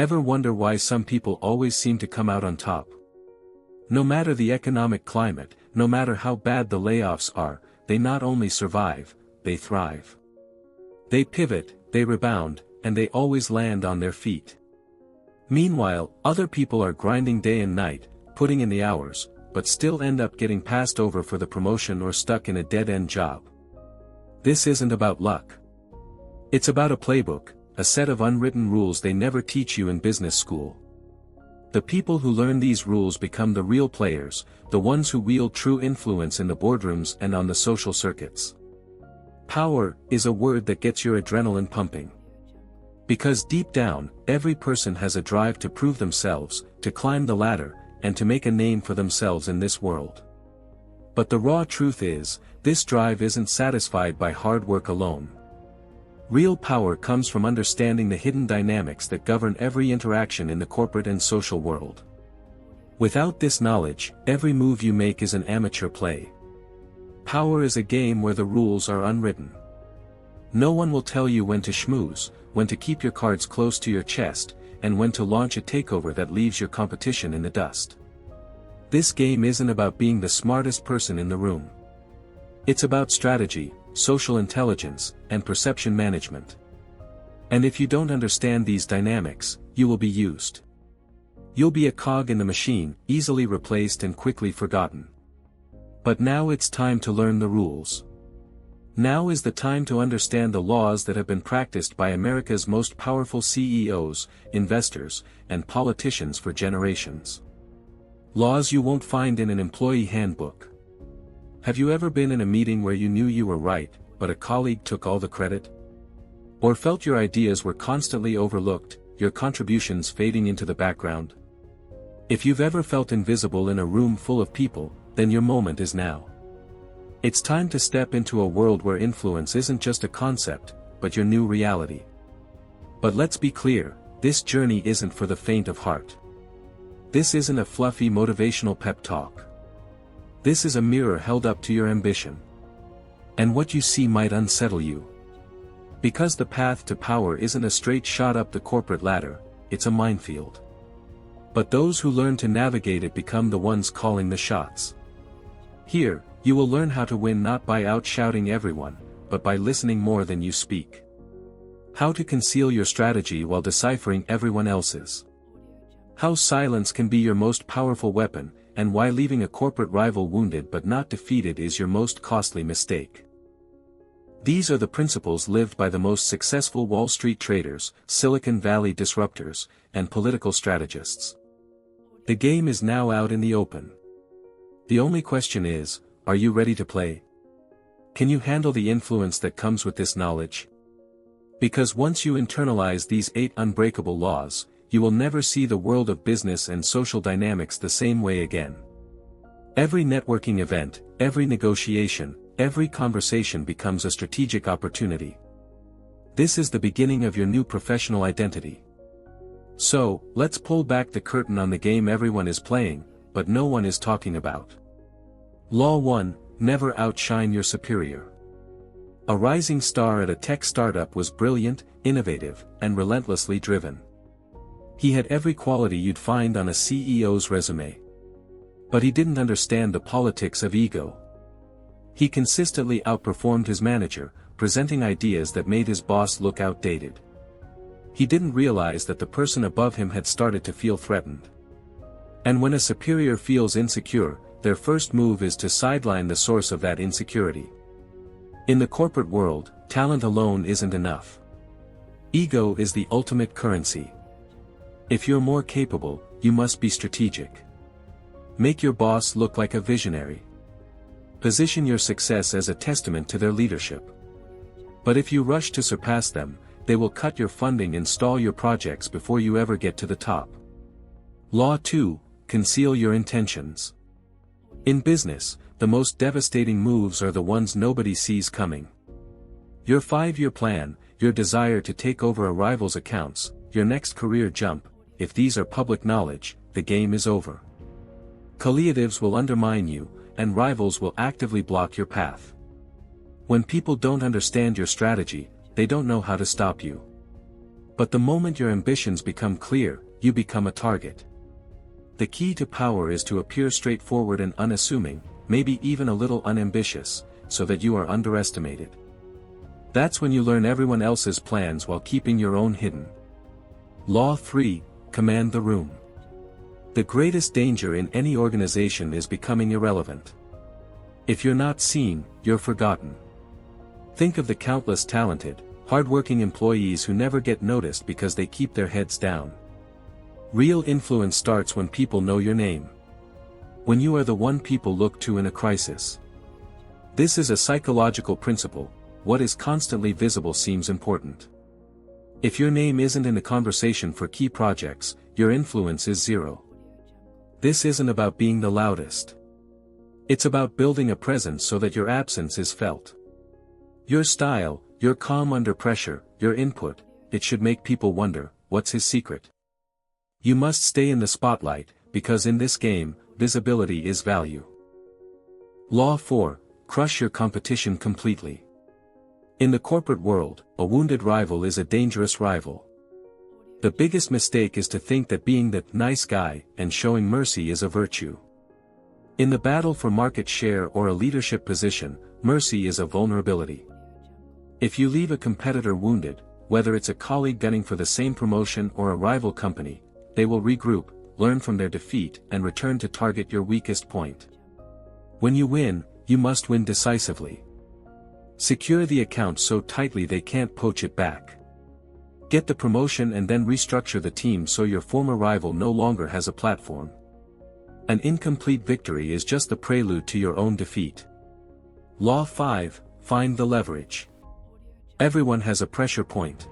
Ever wonder why some people always seem to come out on top? No matter the economic climate, no matter how bad the layoffs are, they not only survive, they thrive. They pivot, they rebound, and they always land on their feet. Meanwhile, other people are grinding day and night, putting in the hours, but still end up getting passed over for the promotion or stuck in a dead-end job. This isn't about luck. It's about a playbook, a set of unwritten rules they never teach you in business school. The people who learn these rules become the real players, the ones who wield true influence in the boardrooms and on the social circuits. Power is a word that gets your adrenaline pumping. Because deep down, every person has a drive to prove themselves, to climb the ladder, and to make a name for themselves in this world. But the raw truth is, this drive isn't satisfied by hard work alone. Real power comes from understanding the hidden dynamics that govern every interaction in the corporate and social world. Without this knowledge, every move you make is an amateur play. Power is a game where the rules are unwritten. No one will tell you when to schmooze, when to keep your cards close to your chest, and when to launch a takeover that leaves your competition in the dust. This game isn't about being the smartest person in the room. It's about strategy, social intelligence, and perception management. And if you don't understand these dynamics, you will be used. You'll be a cog in the machine, easily replaced and quickly forgotten. But now it's time to learn the rules. Now is the time to understand the laws that have been practiced by America's most powerful CEOs, investors, and politicians for generations. Laws you won't find in an employee handbook. Have you ever been in a meeting where you knew you were right, but a colleague took all the credit? Or felt your ideas were constantly overlooked, your contributions fading into the background? If you've ever felt invisible in a room full of people, then your moment is now. It's time to step into a world where influence isn't just a concept, but your new reality. But let's be clear, this journey isn't for the faint of heart. This isn't a fluffy motivational pep talk. This is a mirror held up to your ambition. And what you see might unsettle you. Because the path to power isn't a straight shot up the corporate ladder, it's a minefield. But those who learn to navigate it become the ones calling the shots. Here, you will learn how to win not by outshouting everyone, but by listening more than you speak. How to conceal your strategy while deciphering everyone else's. How silence can be your most powerful weapon, and why leaving a corporate rival wounded but not defeated is your most costly mistake. These are the principles lived by the most successful Wall Street traders, Silicon Valley disruptors, and political strategists. The game is now out in the open. The only question is, are you ready to play? Can you handle the influence that comes with this knowledge? Because once you internalize these 8 unbreakable laws, you will never see the world of business and social dynamics the same way again. Every networking event, every negotiation, every conversation becomes a strategic opportunity. This is the beginning of your new professional identity. So, let's pull back the curtain on the game everyone is playing, but no one is talking about. Law 1, never outshine your superior. A rising star at a tech startup was brilliant, innovative, and relentlessly driven. He had every quality you'd find on a CEO's resume. But he didn't understand the politics of ego. He consistently outperformed his manager, presenting ideas that made his boss look outdated. He didn't realize that the person above him had started to feel threatened. And when a superior feels insecure, their first move is to sideline the source of that insecurity. In the corporate world, talent alone isn't enough. Ego is the ultimate currency. If you're more capable, you must be strategic. Make your boss look like a visionary. Position your success as a testament to their leadership. But if you rush to surpass them, they will cut your funding and stall your projects before you ever get to the top. Law 2, conceal your intentions. In business, the most devastating moves are the ones nobody sees coming. Your 5-year plan, your desire to take over a rival's accounts, your next career jump, if these are public knowledge, the game is over. Colleagues will undermine you, and rivals will actively block your path. When people don't understand your strategy, they don't know how to stop you. But the moment your ambitions become clear, you become a target. The key to power is to appear straightforward and unassuming, maybe even a little unambitious, so that you are underestimated. That's when you learn everyone else's plans while keeping your own hidden. Law 3, command the room. The greatest danger in any organization is becoming irrelevant. If you're not seen, you're forgotten. Think of the countless talented, hardworking employees who never get noticed because they keep their heads down. Real influence starts when people know your name. When you are the one people look to in a crisis. This is a psychological principle: what is constantly visible seems important. If your name isn't in the conversation for key projects, your influence is zero. This isn't about being the loudest. It's about building a presence so that your absence is felt. Your style, your calm under pressure, your input, it should make people wonder, what's his secret? You must stay in the spotlight, because in this game, visibility is value. Law 4, crush your competition completely. In the corporate world, a wounded rival is a dangerous rival. The biggest mistake is to think that being the nice guy and showing mercy is a virtue. In the battle for market share or a leadership position, mercy is a vulnerability. If you leave a competitor wounded, whether it's a colleague gunning for the same promotion or a rival company, they will regroup, learn from their defeat and return to target your weakest point. When you win, you must win decisively. Secure the account so tightly they can't poach it back. Get the promotion and then restructure the team so your former rival no longer has a platform. An incomplete victory is just the prelude to your own defeat. Law 5, find the leverage. Everyone has a pressure point.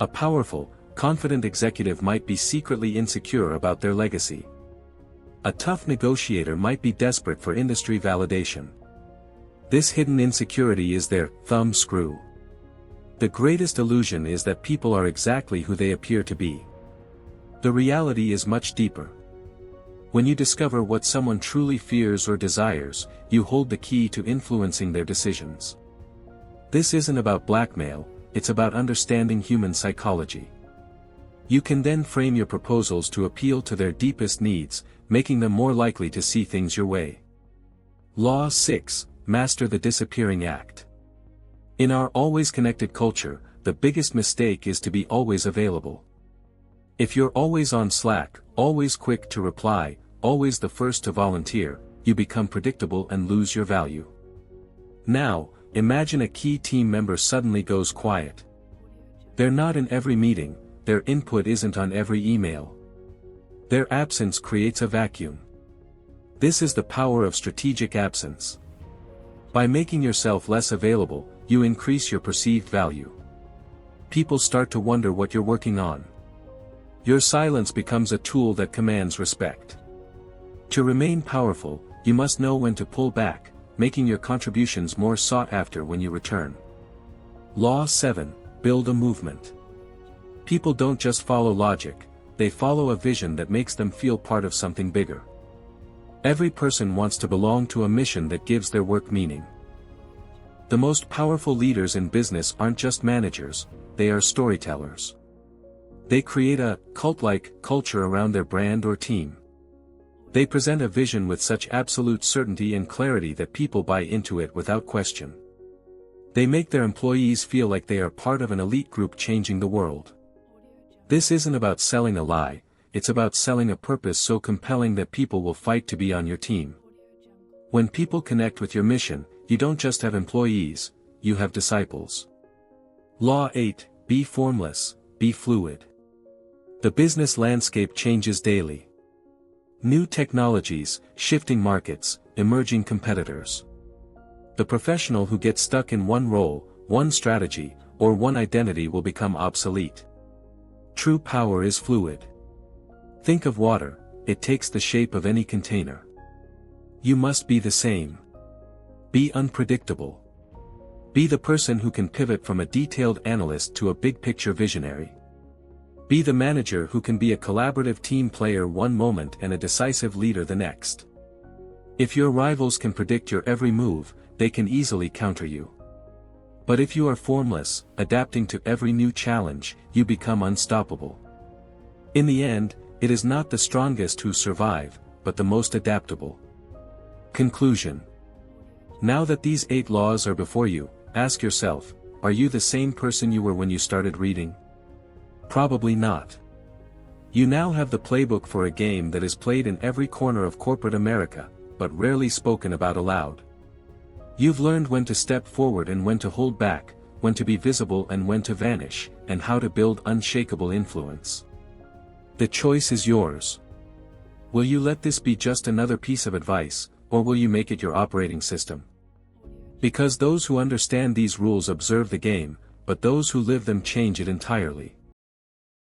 A powerful, confident executive might be secretly insecure about their legacy. A tough negotiator might be desperate for industry validation. This hidden insecurity is their thumb screw. The greatest illusion is that people are exactly who they appear to be. The reality is much deeper. When you discover what someone truly fears or desires, you hold the key to influencing their decisions. This isn't about blackmail, it's about understanding human psychology. You can then frame your proposals to appeal to their deepest needs, making them more likely to see things your way. Law 6, master the disappearing act. In our always connected culture, the biggest mistake is to be always available. If you're always on Slack, always quick to reply, always the first to volunteer, you become predictable and lose your value. Now, imagine a key team member suddenly goes quiet. They're not in every meeting, their input isn't on every email. Their absence creates a vacuum. This is the power of strategic absence. By making yourself less available, you increase your perceived value. People start to wonder what you're working on. Your silence becomes a tool that commands respect. To remain powerful, you must know when to pull back, making your contributions more sought after when you return. Law 7, build a movement. People don't just follow logic, they follow a vision that makes them feel part of something bigger. Every person wants to belong to a mission that gives their work meaning. The most powerful leaders in business aren't just managers, they are storytellers. They create a cult-like culture around their brand or team. They present a vision with such absolute certainty and clarity that people buy into it without question. They make their employees feel like they are part of an elite group changing the world. This isn't about selling a lie, it's about selling a purpose so compelling that people will fight to be on your team. When people connect with your mission, you don't just have employees, you have disciples. Law 8, be formless, be fluid. The business landscape changes daily. New technologies, shifting markets, emerging competitors. The professional who gets stuck in one role, one strategy, or one identity will become obsolete. True power is fluid. Think of water, it takes the shape of any container. You must be the same. Be unpredictable. Be the person who can pivot from a detailed analyst to a big-picture visionary. Be the manager who can be a collaborative team player one moment and a decisive leader the next. If your rivals can predict your every move, they can easily counter you. But if you are formless, adapting to every new challenge, you become unstoppable. In the end, it is not the strongest who survive, but the most adaptable. Conclusion. Now that these 8 laws are before you, ask yourself, are you the same person you were when you started reading? Probably not. You now have the playbook for a game that is played in every corner of corporate America, but rarely spoken about aloud. You've learned when to step forward and when to hold back, when to be visible and when to vanish, and how to build unshakable influence. The choice is yours. Will you let this be just another piece of advice, or will you make it your operating system? Because those who understand these rules observe the game, but those who live them change it entirely.